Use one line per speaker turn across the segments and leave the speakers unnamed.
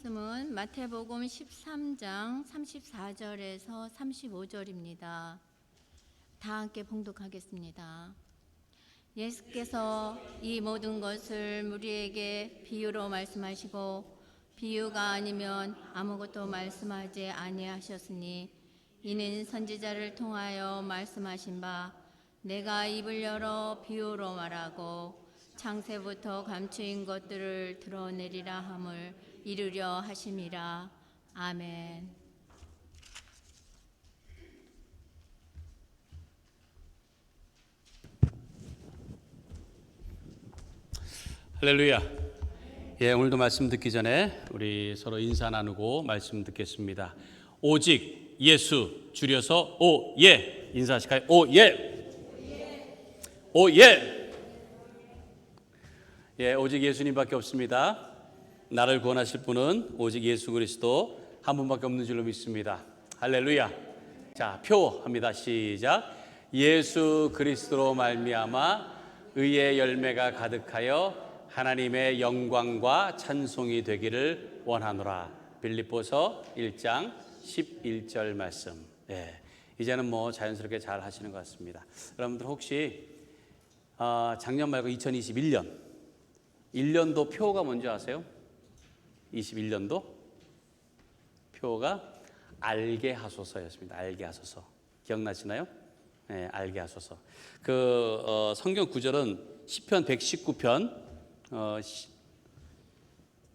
말씀은 마태복음 13장 34절에서 35절입니다. 다 함께 봉독하겠습니다. 예수께서 이 모든 것을 우리에게 비유로 말씀하시고 비유가 아니면 아무것도 말씀하지 아니하셨으니 이는 선지자를 통하여 말씀하신 바 내가 입을 열어 비유로 말하고 창세부터 감추인 것들을 드러내리라 함을 이루려 하심이라. 아멘.
할렐루야. 예, 오늘도 말씀 듣기 전에 우리 서로 인사 나누고 말씀 듣겠습니다. 오직 예수, 줄여서 오예. 인사하실까요? 오예. 오예. 예, 오직 예수님밖에 없습니다. 나를 구원하실 분은 오직 예수 그리스도 한 분밖에 없는 줄로 믿습니다. 할렐루야. 자, 표합니다. 시작. 예수 그리스도로 말미암아 의의 열매가 가득하여 하나님의 영광과 찬송이 되기를 원하노라. 빌립보서 1장 11절 말씀. 예, 이제는 뭐 자연스럽게 잘 하시는 것 같습니다. 여러분들 혹시 작년 말고 2021년 1년도 표가 뭔지 아세요? 21년도 표가 알게 하소서였습니다. 알게 하소서. 기억나시나요? 네, 알게 하소서. 성경 구절은 시편 119편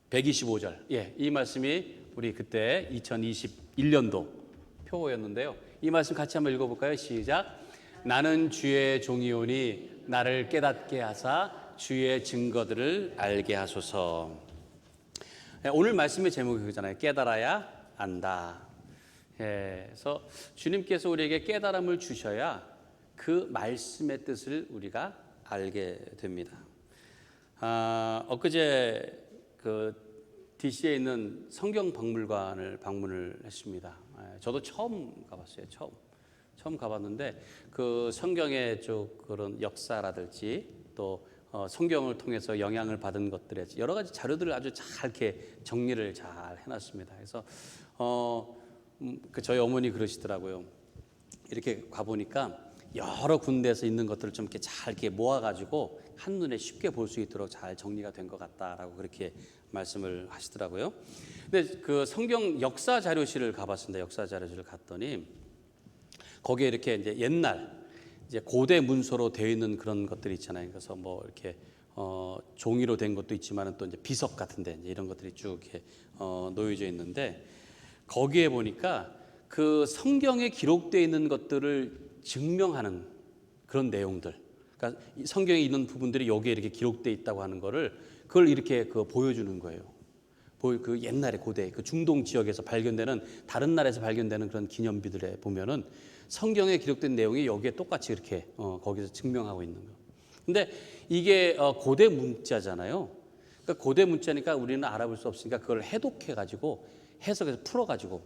125절. 예, 이 말씀이 우리 그때 2021년도 표였는데요. 이 말씀 같이 한번 읽어볼까요? 시작. 나는 주의 종이오니 나를 깨닫게 하사 주의 증거들을 알게 하소서. 오늘 말씀의 제목이 그잖아요. 깨달아야 안다. 그래서 주님께서 우리에게 깨달음을 주셔야 그 말씀의 뜻을 우리가 알게 됩니다. 엊그제 DC에 있는 성경박물관을 방문을 했습니다. 저도 처음 가봤어요. 처음 가봤는데 그 성경의 그런 역사라든지 또 성경을 통해서 영향을 받은 것들에 여러 가지 자료들을 아주 잘 이렇게 정리를 잘 해놨습니다. 그래서 저희 어머니 그러시더라고요. 이렇게 가보니까 여러 군데에서 있는 것들을 좀 이렇게 잘 이렇게 모아가지고 한눈에 쉽게 볼 수 있도록 잘 정리가 된 것 같다라고 그렇게 말씀을 하시더라고요. 근데 그 성경 역사 자료실을 가봤습니다. 역사 자료실을 갔더니 거기에 이렇게 이제 옛날 이제 고대 문서로 되어 있는 그런 것들이 있잖아요. 그래서 뭐 이렇게 종이로 된 것도 있지만은 또 이제 비석 같은데 이제 이런 것들이 쭉 이렇게 놓여져 있는데 거기에 보니까 그 성경에 기록되어 있는 것들을 증명하는 그런 내용들. 그러니까 성경에 있는 부분들이 여기에 이렇게 기록되어 있다고 하는 거를 그걸 이렇게 보여주는 거예요. 그 옛날에 고대 그 중동 지역에서 발견되는 다른 나라에서 발견되는 그런 기념비들에 보면은 성경에 기록된 내용이 여기에 똑같이 이렇게 거기서 증명하고 있는 거. 근데 이게 고대 문자잖아요. 그러니까 고대 문자니까 우리는 알아볼 수 없으니까 그걸 해독해 가지고 해석해서 풀어 가지고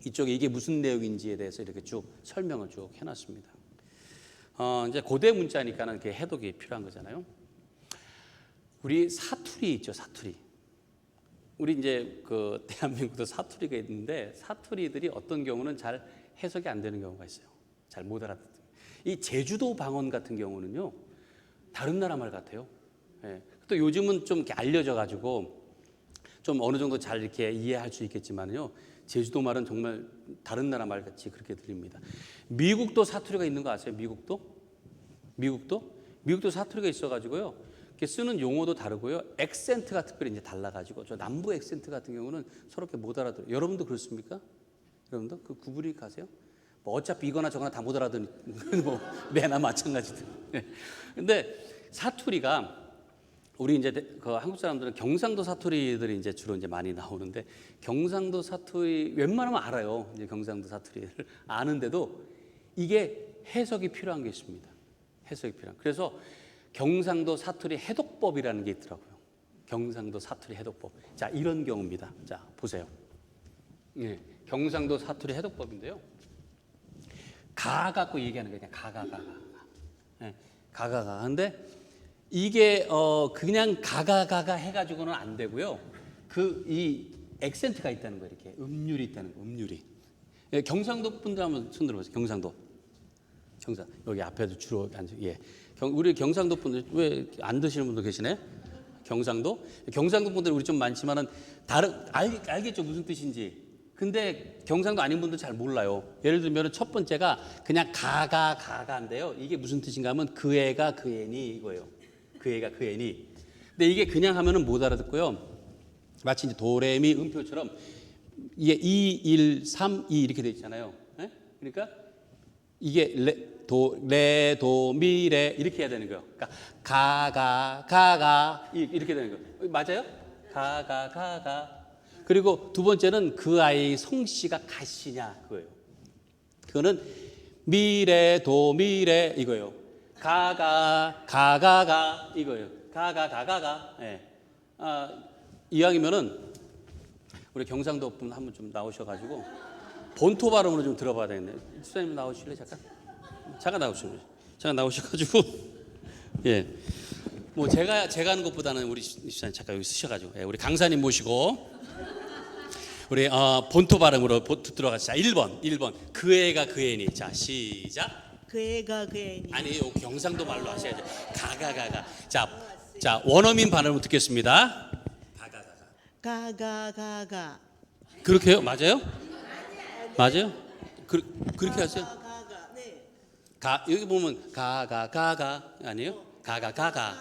이쪽에 이게 무슨 내용인지에 대해서 이렇게 쭉 설명을 쭉 해놨습니다. 이제 고대 문자니까는 이렇게 해독이 필요한 거잖아요. 우리 사투리 있죠, 사투리. 우리 이제 그 대한민국도 사투리가 있는데 사투리들이 어떤 경우는 잘 해석이 안 되는 경우가 있어요. 잘 못 알아듣는. 이 제주도 방언 같은 경우는요, 다른 나라 말 같아요. 예. 또 요즘은 좀 이렇게 알려져 가지고 좀 어느 정도 잘 이렇게 이해할 수 있겠지만요, 제주도 말은 정말 다른 나라 말 같이 그렇게 들립니다. 미국도 사투리가 있는 거 아세요? 미국도 사투리가 있어가지고요. 이렇게 쓰는 용어도 다르고요. 액센트가 특별히 이제 달라가지고 저 남부 액센트 같은 경우는 서로 이렇게 못 알아들어요. 여러분도 그렇습니까? 여러분도 그 구분이 가세요? 뭐 어차피 이거나 저거나 다 못 알아듣는 뭐 매나 마찬가지들. 근데 사투리가 우리 이제 그 한국 사람들은 경상도 사투리들이 이제 주로 이제 많이 나오는데 경상도 사투리 웬만하면 알아요. 이제 경상도 사투리를 아는데도 이게 해석이 필요한 게 있습니다. 해석이 필요한. 그래서 경상도 사투리 해독법이라는 게 있더라고요. 경상도 사투리 해독법. 자, 이런 경우입니다. 자, 보세요. 예, 경상도 사투리 해독법인데요. 가 갖고 얘기하는 거예요. 가가가. 예, 가가가. 근데 이게 그냥 가가가가 해가지고는 안 되고요. 이 액센트가 있다는 거예요. 이렇게 음률이 있다는 거. 음률이. 예, 경상도 분들 한번 손 들어보세요. 경상도. 여기 앞에도 주로 앉아. 예. 우리 경상도 분들 왜 안 드시는 분도 계시네? 경상도 분들 우리 좀 많지만은 알겠죠 무슨 뜻인지. 근데 경상도 아닌 분들 잘 몰라요. 예를 들면 첫 번째가 그냥 가가인데요. 이게 무슨 뜻인가 하면 그 애가 그 애니 이거예요. 그 애가 그 애니. 근데 이게 그냥 하면은 못 알아듣고요. 마치 이제 도레미 음표처럼 이게 2, 1, 3, 2 이렇게 돼 있잖아요. 예? 그러니까 이게 레, 도, 미, 레 이렇게 해야 되는 거예요. 그러니까 가가 이렇게 되는 거예요. 맞아요? 가가. 그리고 두 번째는 그 아이 성씨가 가시냐 그거예요. 그거는 미레, 도, 미레 이거예요. 가가 이거예요. 가가. 예. 이왕이면은 우리 경상도 분 한번 좀 나오셔가지고 본토 발음으로 좀 들어봐야 되겠네. 집사님 나오실래 잠깐 나오셔가지고 예. 뭐 제가 하는 것보다는 우리 집사님 잠깐 여기 쓰셔가지고 예, 우리 강사님 모시고 우리 본토 발음으로 들어가자. 1번 그 애가 그 애니. 자 시작.
그 애가 그 애니.
아니 경상도 말로 하셔야죠. 가가. 자 원어민 발음을 듣겠습니다.
가가.
그렇게 해요? 맞아요? 그렇게 하세요?
가가. 네.
여기 보면 가가 아니에요? 가가.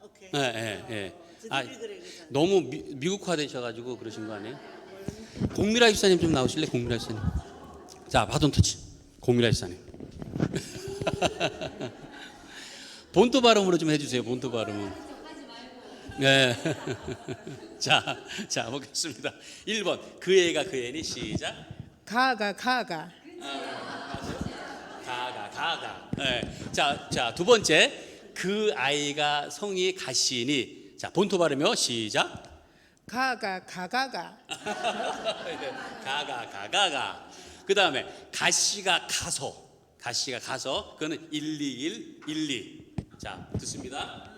오케이.
예.
그래.
너무 미국화 되셔가지고 그러신 거 아니에요? 공미라 집사님 좀 나오실래? 공미라 집사님. 자, 바톤 터치. 공미라 집사님. 본토 발음으로 좀 해주세요. 본토 발음은. 네. 자, 보겠습니다. 1번 그 애가 그 애니 시작.
가가.
가가. 네. 자, 두 번째 그 아이가 성이 가시니. 자, 본토 발음이요. 시작.
가가.
가가. 그 다음에 가시가 가서. 그거는 121. 자, 듣습니다.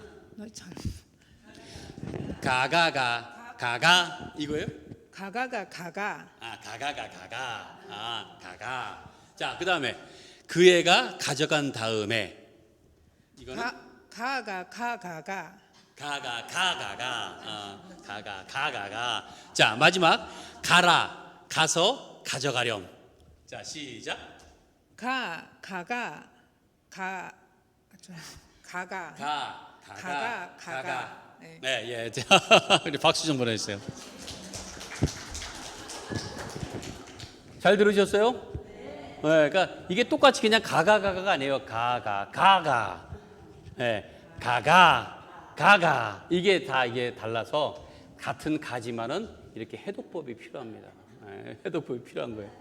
가가 이거예요?
가가.
가가. 자, 그 다음에 그 애가 가져간 다음에 이거는
가가.
가가. 자, 마지막 가서 가져가렴. 자, 시작.
가가. 네.
네, 예. 자, 우리 박수 좀 보내주세요. 잘 들으셨어요? 네. 그러니까 이게 똑같이 그냥 가가 아니에요. 가가. 네, 가가. 이게 달라서 같은 가지만은 이렇게 해독법이 필요합니다. 네, 해독법이 필요한 거예요.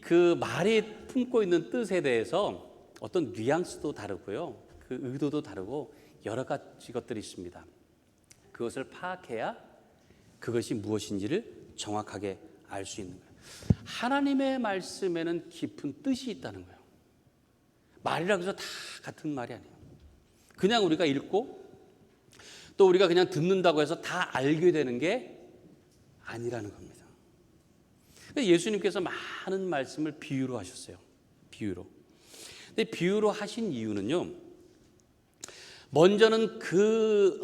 그 말이 품고 있는 뜻에 대해서 어떤 뉘앙스도 다르고요. 그 의도도 다르고 여러 가지 것들이 있습니다. 그것을 파악해야 그것이 무엇인지를 정확하게 알 수 있는 거예요. 하나님의 말씀에는 깊은 뜻이 있다는 거예요. 말이라고 해서 다 같은 말이 아니에요. 그냥 우리가 읽고 또 우리가 그냥 듣는다고 해서 다 알게 되는 게 아니라는 겁니다. 예수님께서 많은 말씀을 비유로 하셨어요. 비유로. 근데 비유로 하신 이유는요. 먼저는 그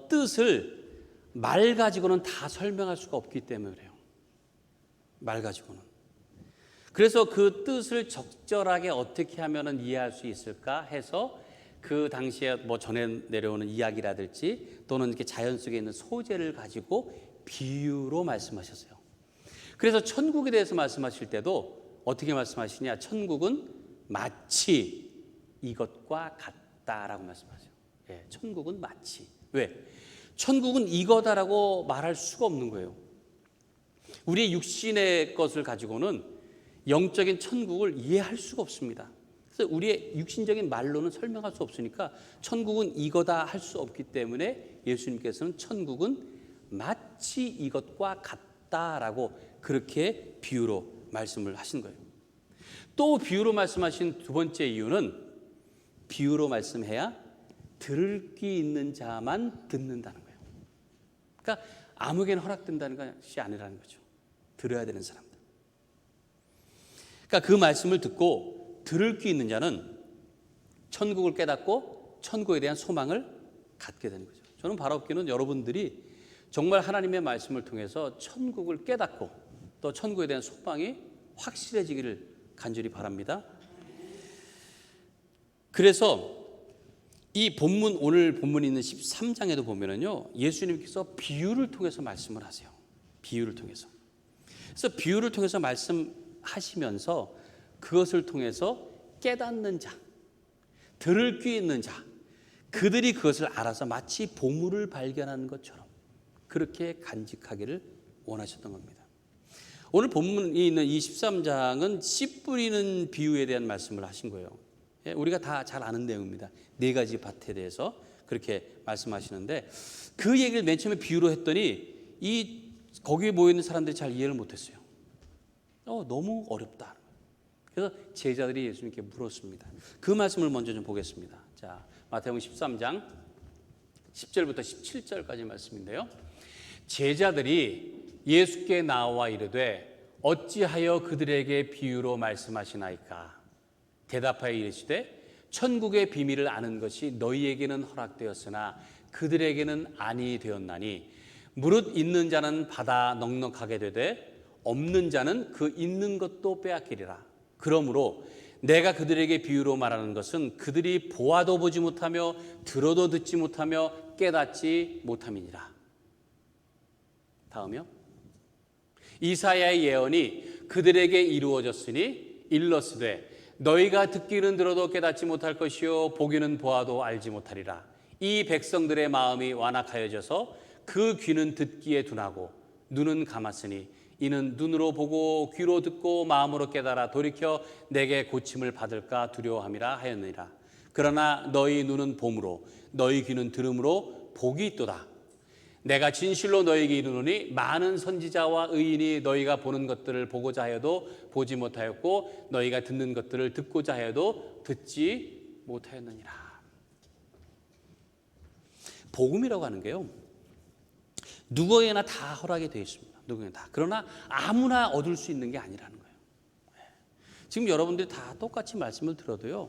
뜻을 말 가지고는 다 설명할 수가 없기 때문에 그래요. 말 가지고는. 그래서 그 뜻을 적절하게 어떻게 하면 이해할 수 있을까 해서 그 당시에 뭐 전해 내려오는 이야기라든지 또는 이렇게 자연 속에 있는 소재를 가지고 비유로 말씀하셨어요. 그래서 천국에 대해서 말씀하실 때도 어떻게 말씀하시냐? 천국은 마치 이것과 같다라고 말씀하세요. 예, 천국은 마치. 왜? 천국은 이거다라고 말할 수가 없는 거예요. 우리의 육신의 것을 가지고는 영적인 천국을 이해할 수가 없습니다. 그래서 우리의 육신적인 말로는 설명할 수 없으니까 천국은 이거다 할 수 없기 때문에 예수님께서는 천국은 마치 이것과 같다라고 그렇게 비유로 말씀을 하신 거예요. 또 비유로 말씀하신 두 번째 이유는 비유로 말씀해야 들을 귀 있는 자만 듣는다는 거예요. 그러니까 아무에게나 허락된다는 것이 아니라는 거죠. 들어야 되는 사람들. 그러니까 그 말씀을 듣고 들을 귀 있는 자는 천국을 깨닫고 천국에 대한 소망을 갖게 되는 거죠. 저는 바라옵기는 여러분들이 정말 하나님의 말씀을 통해서 천국을 깨닫고 또 천국에 대한 소망이 확실해지기를 간절히 바랍니다. 그래서 이 본문, 오늘 본문이 있는 13장에도 보면은요, 예수님께서 비유를 통해서 말씀을 하세요. 비유를 통해서. 그래서 비유를 통해서 말씀하시면서 그것을 통해서 깨닫는 자, 들을 귀 있는 자, 그들이 그것을 알아서 마치 보물을 발견하는 것처럼 그렇게 간직하기를 원하셨던 겁니다. 오늘 본문이 있는 이 13장은 씨 뿌리는 비유에 대한 말씀을 하신 거예요. 우리가 다 잘 아는 내용입니다. 4가지 밭에 대해서 그렇게 말씀하시는데 그 얘기를 맨 처음에 비유로 했더니 거기에 모여있는 사람들이 잘 이해를 못했어요. 너무 어렵다. 그래서 제자들이 예수님께 물었습니다. 그 말씀을 먼저 좀 보겠습니다. 자, 마태복음 13장 10절부터 17절까지 말씀인데요. 제자들이 예수께 나와 이르되 어찌하여 그들에게 비유로 말씀하시나이까? 대답하여 이르시되 천국의 비밀을 아는 것이 너희에게는 허락되었으나 그들에게는 아니 되었나니 무릇 있는 자는 받아 넉넉하게 되되 없는 자는 그 있는 것도 빼앗기리라. 그러므로 내가 그들에게 비유로 말하는 것은 그들이 보아도 보지 못하며 들어도 듣지 못하며 깨닫지 못함이니라. 다음이요. 이사야의 예언이 그들에게 이루어졌으니 일러스되 너희가 듣기는 들어도 깨닫지 못할 것이요 보기는 보아도 알지 못하리라. 이 백성들의 마음이 완악하여져서 그 귀는 듣기에 둔하고 눈은 감았으니 이는 눈으로 보고 귀로 듣고 마음으로 깨달아 돌이켜 내게 고침을 받을까 두려워함이라 하였느니라. 그러나 너희 눈은 봄으로 너희 귀는 들음으로 복이 있도다. 내가 진실로 너희에게 이르노니 많은 선지자와 의인이 너희가 보는 것들을 보고자 하여도 보지 못하였고 너희가 듣는 것들을 듣고자 하여도 듣지 못하였느니라. 복음이라고 하는 게요, 누구에게나 다 허락이 되어 있습니다. 누구에게나 다. 그러나 아무나 얻을 수 있는 게 아니라는 거예요. 지금 여러분들이 다 똑같이 말씀을 들어도요,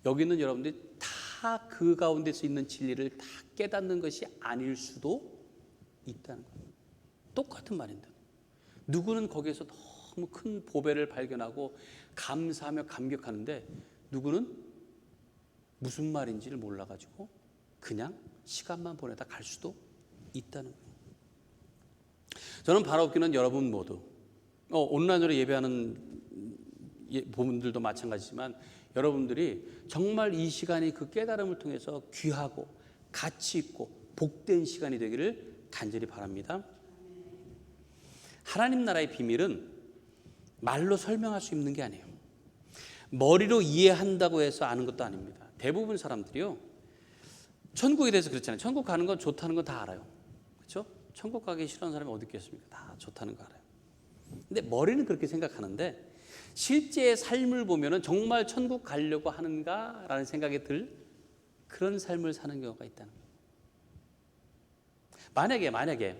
여기 있는 여러분들이 다 그 가운데서 있는 진리를 다 깨닫는 것이 아닐 수도 있다는 거예요. 똑같은 말인데 누구는 거기에서 너무 큰 보배를 발견하고 감사하며 감격하는데 누구는 무슨 말인지를 몰라가지고 그냥 시간만 보내다 갈 수도 있다는 거예요. 저는 바라옵기는 여러분 모두 온라인으로 예배하는 부분들도 마찬가지지만 여러분들이 정말 이 시간이 그 깨달음을 통해서 귀하고 가치 있고 복된 시간이 되기를 간절히 바랍니다. 하나님 나라의 비밀은 말로 설명할 수 있는 게 아니에요. 머리로 이해한다고 해서 아는 것도 아닙니다. 대부분 사람들이요, 천국에 대해서 그렇잖아요. 천국 가는 건 좋다는 건 다 알아요. 그렇죠? 천국 가기 싫어하는 사람이 어디 있겠습니까? 다 좋다는 거 알아요. 근데 머리는 그렇게 생각하는데 실제 삶을 보면은 정말 천국 가려고 하는가라는 생각이 들 그런 삶을 사는 경우가 있다는 거예요. 만약에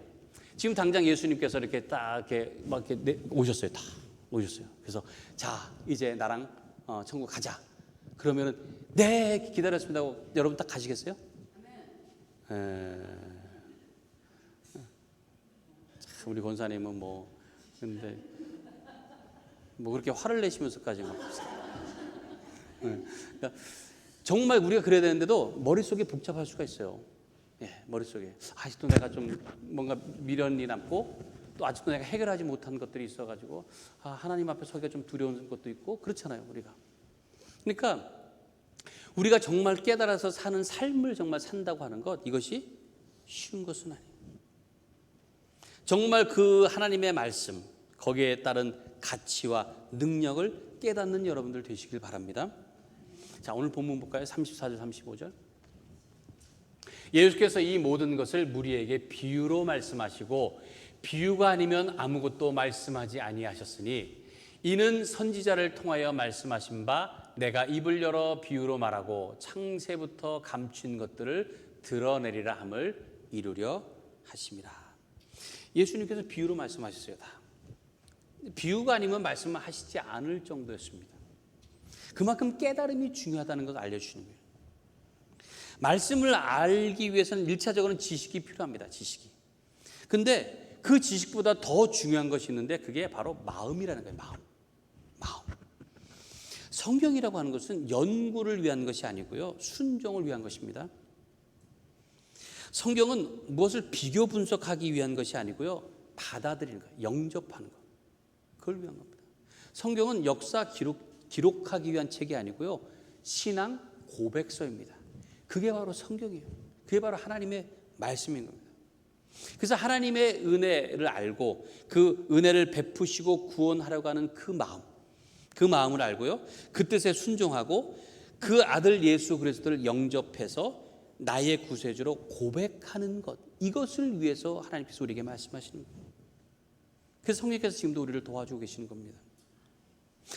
지금 당장 예수님께서 이렇게 딱 이렇게 막 이렇게 오셨어요. 다 오셨어요. 그래서 자, 이제 나랑 천국 가자. 그러면은 네, 기다렸습니다 하고 여러분 딱 가시겠어요? 우리 권사님은 근데 그렇게 화를 내시면서까지 막. 그러니까 정말 우리가 그래야 되는데도 머릿속이 복잡할 수가 있어요. 머릿속에 아직도 내가 좀 뭔가 미련이 남고 또 아직도 내가 해결하지 못한 것들이 있어가지고 하나님 앞에 서기가 좀 두려운 것도 있고 그렇잖아요, 우리가. 그러니까 우리가 정말 깨달아서 사는 삶을 정말 산다고 하는 것, 이것이 쉬운 것은 아니에요. 정말 그 하나님의 말씀, 거기에 따른 가치와 능력을 깨닫는 여러분들 되시길 바랍니다. 자, 오늘 본문 볼까요? 34절 35절. 예수께서 이 모든 것을 무리에게 비유로 말씀하시고 비유가 아니면 아무것도 말씀하지 아니하셨으니 이는 선지자를 통하여 말씀하신 바 내가 입을 열어 비유로 말하고 창세부터 감춘 것들을 드러내리라 함을 이루려 하심이라. 예수님께서 비유로 말씀하셨어요. 다. 비유가 아니면 말씀하시지 않을 정도였습니다. 그만큼 깨달음이 중요하다는 것을 알려주시는 거예요. 말씀을 알기 위해서는 1차적으로는 지식이 필요합니다. 지식이. 근데 그 지식보다 더 중요한 것이 있는데 그게 바로 마음이라는 거예요. 마음. 성경이라고 하는 것은 연구를 위한 것이 아니고요, 순종을 위한 것입니다. 성경은 무엇을 비교 분석하기 위한 것이 아니고요, 받아들이는 거예요. 영접하는 것. 그걸 위한 겁니다. 성경은 역사 기록하기 위한 책이 아니고요, 신앙 고백서입니다. 그게 바로 성경이에요. 그게 바로 하나님의 말씀인 겁니다. 그래서 하나님의 은혜를 알고 그 은혜를 베푸시고 구원하려고 하는 그 마음을 알고요, 그 뜻에 순종하고 그 아들 예수 그리스도를 영접해서 나의 구세주로 고백하는 것, 이것을 위해서 하나님께서 우리에게 말씀하시는 거예요. 그래서 성령께서 지금도 우리를 도와주고 계시는 겁니다.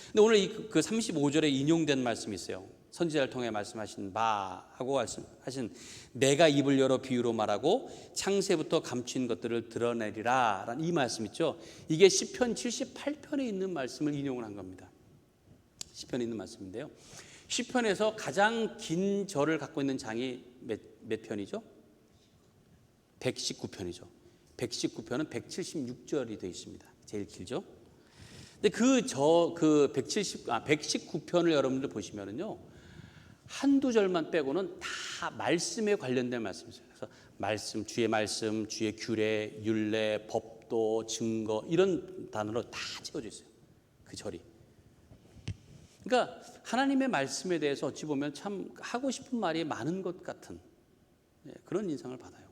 근데 오늘 그 35절에 인용된 말씀이 있어요. 선지자를 통해 말씀하신 바하고 말씀하신 내가 입을 열어 비유로 말하고 창세부터 감춘 것들을 드러내리라 라는 이 말씀 있죠. 이게 시편 78편에 있는 말씀을 인용을 한 겁니다. 시편에 있는 말씀인데요, 시편에서 가장 긴 절을 갖고 있는 장이 몇 편이죠? 119편이죠. 119편은 176절이 되어 있습니다. 제일 길죠. 근데 그 119편을 여러분들 보시면은요, 한두 절만 빼고는 다 말씀에 관련된 말씀이세요. 그래서 말씀, 주의 규례, 율례, 법도, 증거, 이런 단어로 다 채워져 있어요. 그 절이. 그러니까 하나님의 말씀에 대해서 어찌 보면 참 하고 싶은 말이 많은 것 같은 그런 인상을 받아요.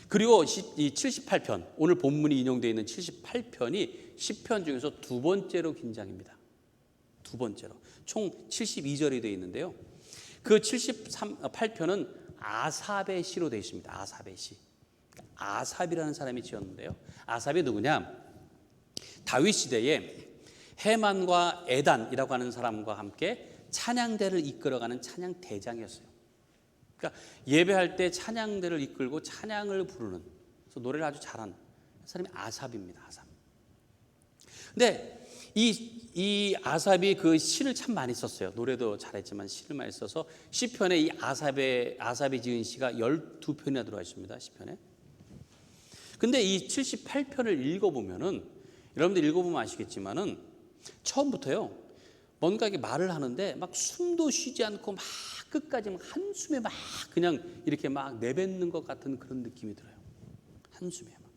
그리고 이 78편, 오늘 본문이 인용되어 있는 78편이 10편 중에서 두 번째로 긴 장입니다. 두 번째로. 총 72절이 되어 있는데요, 그 78편은 아삽의 시로 되어 있습니다. 아삽의 시. 아삽이라는 사람이 지었는데요, 아삽이 누구냐? 다윗 시대에 헤만과 에단이라고 하는 사람과 함께 찬양대를 이끌어가는 찬양대장이었어요. 그러니까 예배할 때 찬양대를 이끌고 찬양을 부르는, 그래서 노래를 아주 잘하는 사람이 아삽입니다. 아삽. 근데 이 아삽이 그 시를 참 많이 썼어요. 노래도 잘했지만 시를 많이 써서 시편에 이 아삽이 지은 시가 12편이나 들어와 있습니다. 시편에. 근데 이 78편을 읽어보면은, 여러분들 읽어보면 아시겠지만은 처음부터요, 뭔가 이렇게 말을 하는데 막 숨도 쉬지 않고 막 끝까지 막 한숨에 막 그냥 이렇게 막 내뱉는 것 같은 그런 느낌이 들어요. 한숨에 막.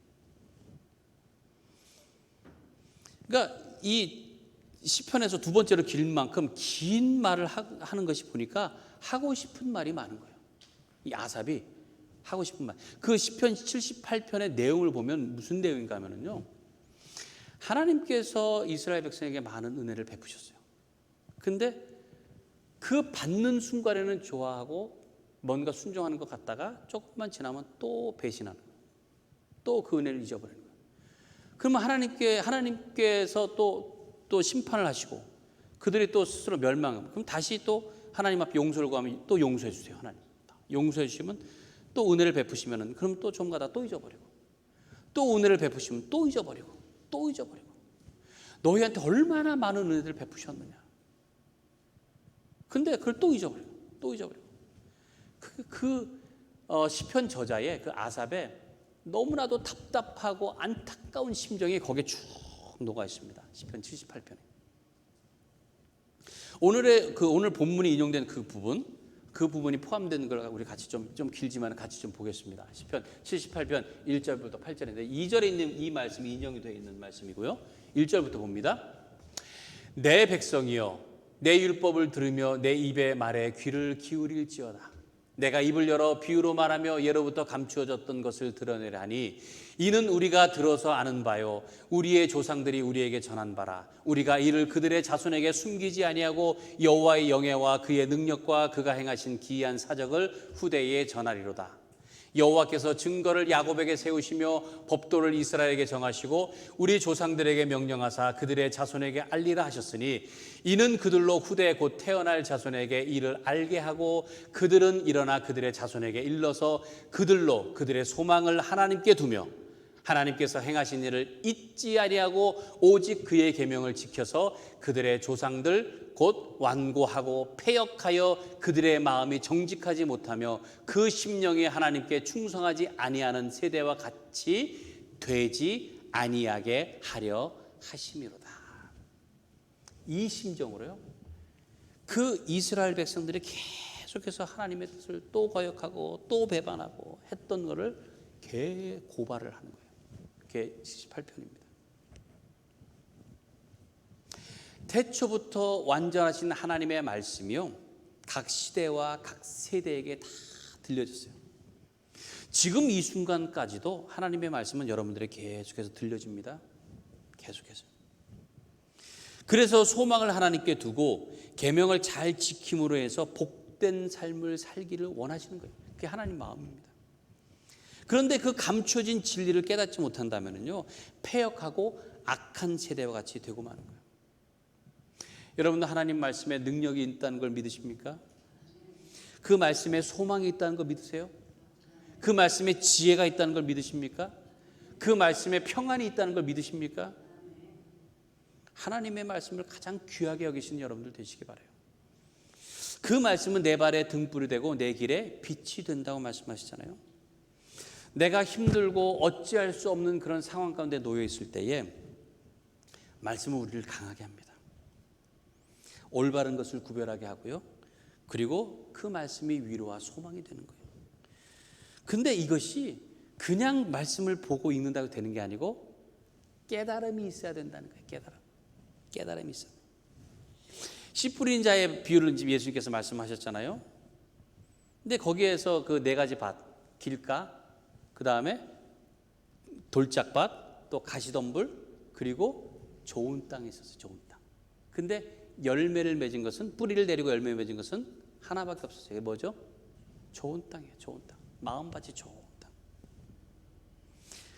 그러니까 이 시편에서 두 번째로 길 만큼 긴 말을 하는 것이 보니까 하고 싶은 말이 많은 거예요. 이 아삽이 하고 싶은 말. 그 시편 78편의 내용을 보면 무슨 내용인가 하면은요, 하나님께서 이스라엘 백성에게 많은 은혜를 베푸셨어요. 근데 그 받는 순간에는 좋아하고 뭔가 순종하는 것 같다가 조금만 지나면 또 배신하는 거예요. 또 그 은혜를 잊어버리는 거예요. 그러면 하나님께서 또 심판을 하시고 그들이 또 스스로 멸망하면, 그럼 다시 또 하나님 앞에 용서를 구하면 또 용서해 주세요. 하나님 용서해 주시면 또 은혜를 베푸시면은, 그럼 또 좀 가다 또 잊어버리고, 또 은혜를 베푸시면 또 잊어버리고, 또 잊어버리고. 너희한테 얼마나 많은 은혜를 베푸셨느냐. 근데 그걸 또 잊어버리고, 또 잊어버리고. 시편 저자의 그 아삽의 너무나도 답답하고 안타까운 심정이 거기에 쭉 녹아 있습니다. 시편 78편에. 오늘 본문이 인용된 그 부분이 포함된 걸 우리 같이 좀 길지만 같이 좀 보겠습니다. 시편 78편 1절부터 8절인데 2절에 있는 이 말씀이 인용이 되어 있는 말씀이고요. 1절부터 봅니다. 내 백성이여, 내 율법을 들으며 내 입의 말에 귀를 기울일지어다. 내가 입을 열어 비유로 말하며 예로부터 감추어졌던 것을 드러내라니, 이는 우리가 들어서 아는 바요, 우리의 조상들이 우리에게 전한 바라. 우리가 이를 그들의 자손에게 숨기지 아니하고 여호와의 영예와 그의 능력과 그가 행하신 기이한 사적을 후대에 전하리로다. 여호와께서 증거를 야곱에게 세우시며 법도를 이스라엘에게 정하시고 우리 조상들에게 명령하사 그들의 자손에게 알리라 하셨으니 이는 그들로 후대 곧 태어날 자손에게 이를 알게 하고 그들은 일어나 그들의 자손에게 일러서 그들로 그들의 소망을 하나님께 두며 하나님께서 행하신 일을 잊지 아니하고 오직 그의 계명을 지켜서 그들의 조상들 곧 완고하고 패역하여 그들의 마음이 정직하지 못하며 그 심령이 하나님께 충성하지 아니하는 세대와 같이 되지 아니하게 하려 하심이로다. 이 심정으로요, 그 이스라엘 백성들이 계속해서 하나님의 뜻을 또 거역하고 또 배반하고 했던 것을 고발을 하는 거예요. 그게 78편입니다. 태초부터 완전하신 하나님의 말씀이요, 각 시대와 각 세대에게 다 들려졌어요. 지금 이 순간까지도 하나님의 말씀은 여러분들에게 계속해서 들려집니다. 계속해서. 그래서 소망을 하나님께 두고 계명을 잘 지킴으로 해서 복된 삶을 살기를 원하시는 거예요. 그게 하나님 마음입니다. 그런데 그 감춰진 진리를 깨닫지 못한다면요, 패역하고 악한 세대와 같이 되고 마는 거예요. 여러분도 하나님 말씀에 능력이 있다는 걸 믿으십니까? 그 말씀에 소망이 있다는 걸 믿으세요? 그 말씀에 지혜가 있다는 걸 믿으십니까? 그 말씀에 평안이 있다는 걸 믿으십니까? 하나님의 말씀을 가장 귀하게 여기시는 여러분들 되시기 바라요. 그 말씀은 내 발에 등불이 되고 내 길에 빛이 된다고 말씀하시잖아요. 내가 힘들고 어찌할 수 없는 그런 상황 가운데 놓여 있을 때에 말씀은 우리를 강하게 합니다. 올바른 것을 구별하게 하고요, 그리고 그 말씀이 위로와 소망이 되는 거예요. 근데 이것이 그냥 말씀을 보고 읽는다고 되는 게 아니고 깨달음이 있어야 된다는 거예요. 깨달음이 있어야 돼요. 씨 뿌린 자의 비유를 예수님께서 말씀하셨잖아요. 근데 거기에서 그 네 가지 밭, 길가, 그 다음에 돌짝밭, 또 가시덤불, 그리고 좋은 땅이 있었어요. 좋은 땅. 근데 열매를 맺은 것은, 뿌리를 내리고 열매를 맺은 것은 하나밖에 없었어요. 이게 뭐죠? 좋은 땅이에요. 좋은 땅. 마음밭이 좋은 땅.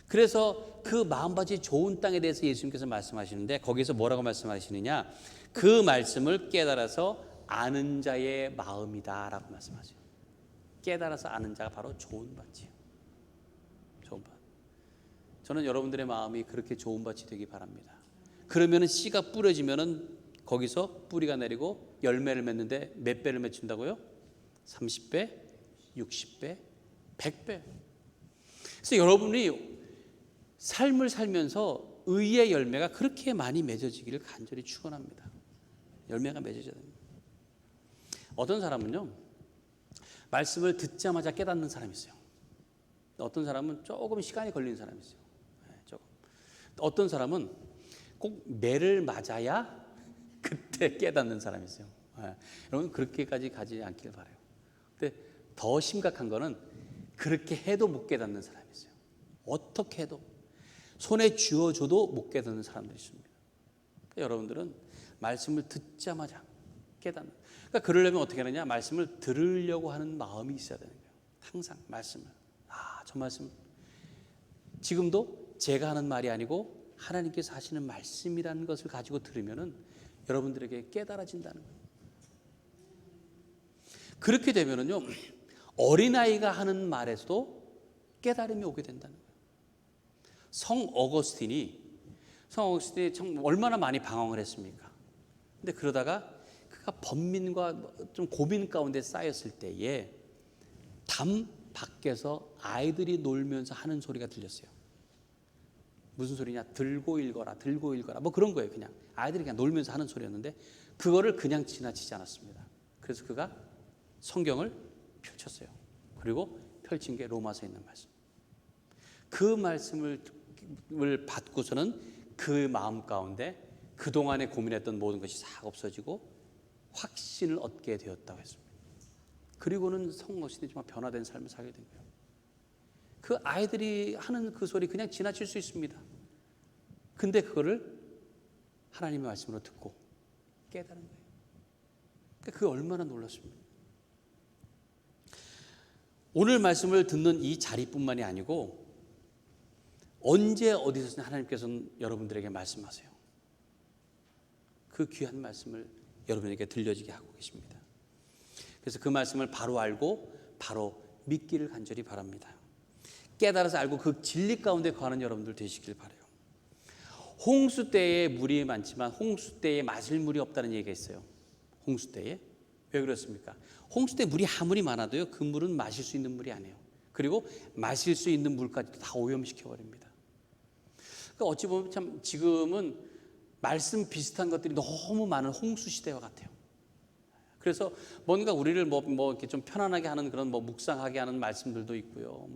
그래서 그 마음밭이 좋은 땅에 대해서 예수님께서 말씀하시는데 거기서 뭐라고 말씀하시느냐, 그 말씀을 깨달아서 아는 자의 마음이다 라고 말씀하세요. 깨달아서 아는 자가 바로 좋은 밭이에요. 좋은 밭. 저는 여러분들의 마음이 그렇게 좋은 밭이 되기 바랍니다. 그러면 씨가 뿌려지면 거기서 뿌리가 내리고 열매를 맺는데 몇 배를 맺힌다고요? 30배, 60배, 100배. 그래서 여러분이 삶을 살면서 의의 열매가 그렇게 많이 맺어지기를 간절히 축원합니다. 열매가 맺어져야 됩니다. 어떤 사람은요, 말씀을 듣자마자 깨닫는 사람이 있어요. 어떤 사람은 조금 시간이 걸리는 사람이 있어요. 조금. 어떤 사람은 꼭 매를 맞아야 그때 깨닫는 사람이 있어요. 여러분 그렇게까지 가지 않길 바라요. 근데 더 심각한 거는 그렇게 해도 못 깨닫는 사람이 있어요. 어떻게 해도 손에 쥐어줘도 못 깨닫는 사람들이 있습니다. 그러니까 여러분들은 말씀을 듣자마자 깨닫는. 그러니까 그러려면 어떻게 하느냐, 말씀을 들으려고 하는 마음이 있어야 되는 거예요. 항상 말씀을. 저 말씀 지금도 제가 하는 말이 아니고 하나님께서 하시는 말씀이라는 것을 가지고 들으면은 여러분들에게 깨달아진다는 거예요. 그렇게 되면은요, 어린아이가 하는 말에서도 깨달음이 오게 된다는 거예요. 성 어거스틴이 참 얼마나 많이 방황을 했습니까? 근데 그러다가 그가 번민과 좀 고민 가운데 쌓였을 때에 담 밖에서 아이들이 놀면서 하는 소리가 들렸어요. 무슨 소리냐? 들고 읽어라, 들고 읽어라. 뭐 그런 거예요. 그냥 아이들이 그냥 놀면서 하는 소리였는데 그거를 그냥 지나치지 않았습니다. 그래서 그가 성경을 펼쳤어요. 그리고 펼친 게 로마서에 있는 말씀. 그 말씀을 받고서는 그 마음 가운데 그동안에 고민했던 모든 것이 싹 없어지고 확신을 얻게 되었다고 했습니다. 그리고는 성모신이 정말 변화된 삶을 살게 된 거예요. 그 아이들이 하는 그 소리 그냥 지나칠 수 있습니다. 근데 그거를 하나님의 말씀으로 듣고 깨달은 거예요. 그게 얼마나 놀랐습니까? 오늘 말씀을 듣는 이 자리뿐만이 아니고 언제 어디서든 하나님께서는 여러분들에게 말씀하세요. 그 귀한 말씀을 여러분에게 들려지게 하고 계십니다. 그래서 그 말씀을 바로 알고 바로 믿기를 간절히 바랍니다. 깨달아서 알고 그 진리 가운데 거하는 여러분들 되시길 바라요. 홍수 때에 물이 많지만 홍수 때에 마실 물이 없다는 얘기가 있어요. 홍수 때에. 왜 그렇습니까? 홍수 때 물이 아무리 많아도요, 그 물은 마실 수 있는 물이 아니에요. 그리고 마실 수 있는 물까지도 다 오염시켜 버립니다. 그러니까 어찌 보면 참 지금은 말씀 비슷한 것들이 너무 많은 홍수 시대와 같아요. 그래서 뭔가 우리를 뭐 이렇게 좀 편안하게 하는 그런 묵상하게 하는 말씀들도 있고요.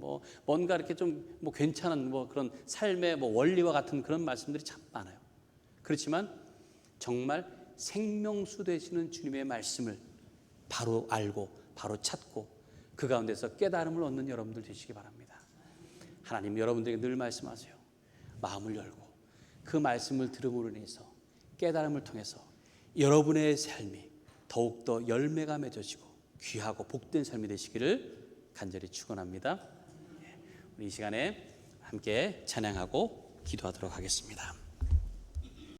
뭔가 이렇게 좀 괜찮은 그런 삶의 원리와 같은 그런 말씀들이 참 많아요. 그렇지만 정말 생명수 되시는 주님의 말씀을 바로 알고 바로 찾고 그 가운데서 깨달음을 얻는 여러분들 되시기 바랍니다. 하나님 여러분들에게 늘 말씀하세요. 마음을 열고 그 말씀을 들음으로 인해서 깨달음을 통해서 여러분의 삶이 더욱더 열매가 맺어지고 귀하고 복된 삶이 되시기를 간절히 축원합니다. 우리 이 시간에 함께 찬양하고 기도하도록 하겠습니다.